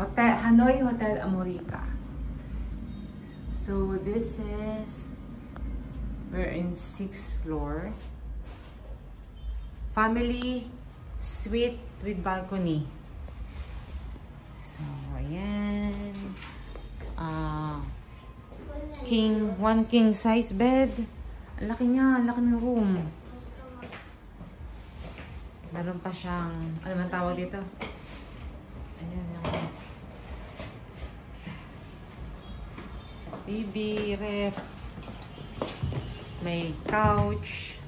Hotel, Hanoi Hotel Amorita. So this is, we're in 6th floor. Family suite with balcony. So, ayan. One king size bed. Ang laki niya, ang laki ng room. Meron pa siyang, ano man tawag dito? Ayan, yung TV, ref. May couch.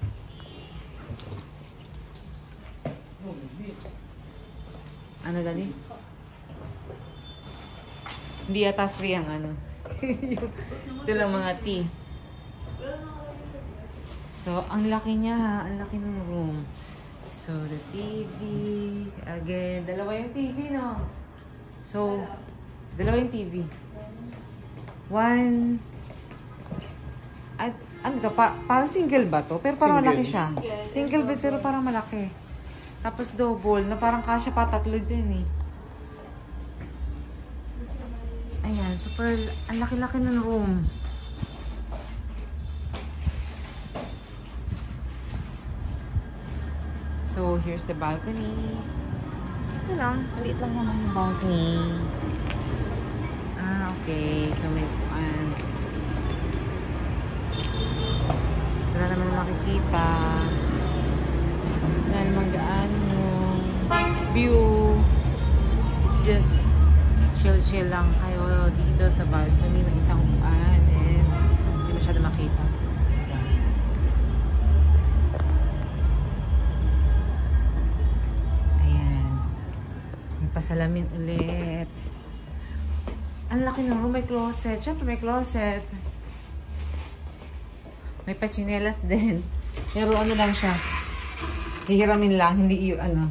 Ano dali? Hindi yata free ang ano. Ito lang mga tea. So, ang laki niya ha. Ang laki ng room. So, the TV. Again, dalawa yung TV, no? So, dalawa yung TV. One. At, ano to? Parang single ba to? Pero parang malaki siya. Single bed pero parang malaki. Tapos double, na parang kasya pa tatlo dyan eh. Ayan, super, ang laki-laki ng room. So, here's the balcony. Ito lang, maliit lang naman yung balcony. Okay. So, may, wala naman makikita. Dahil magaan yung view. It's just chill-chill lang kayo dito sa balcony ng isang upuan and hindi masyado makita. Ayan. May pasalamin ulit. Ang laki ng room. May closet. Siyempre may closet. May pachinelas din. Pero ano lang siya. Hihiramin lang. Hindi yung ano.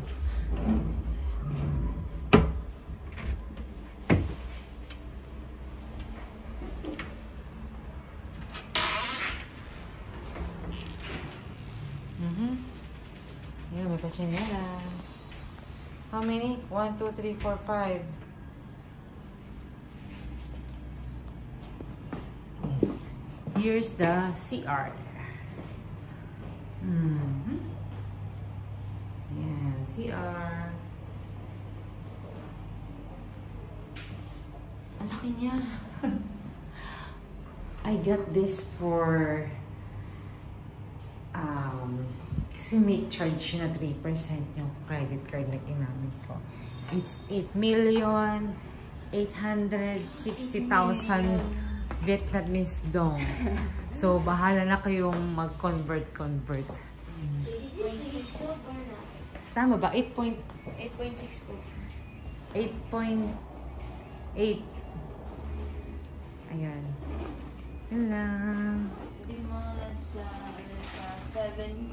Ayan, may pachinelas. How many? 1, 2, 3, 4, 5. Here's the CR. Ayan, CR. Ang laki niya. I got this for kasi may charge na 3% yung credit card na ginamit ko. It's 8,860,000 Vietnamese dong. So, bahala na kayong mag-convert. Tama ba? 8.6 po. 8.8. Ayan. Yun lang. Hindi mo nasa 7.72.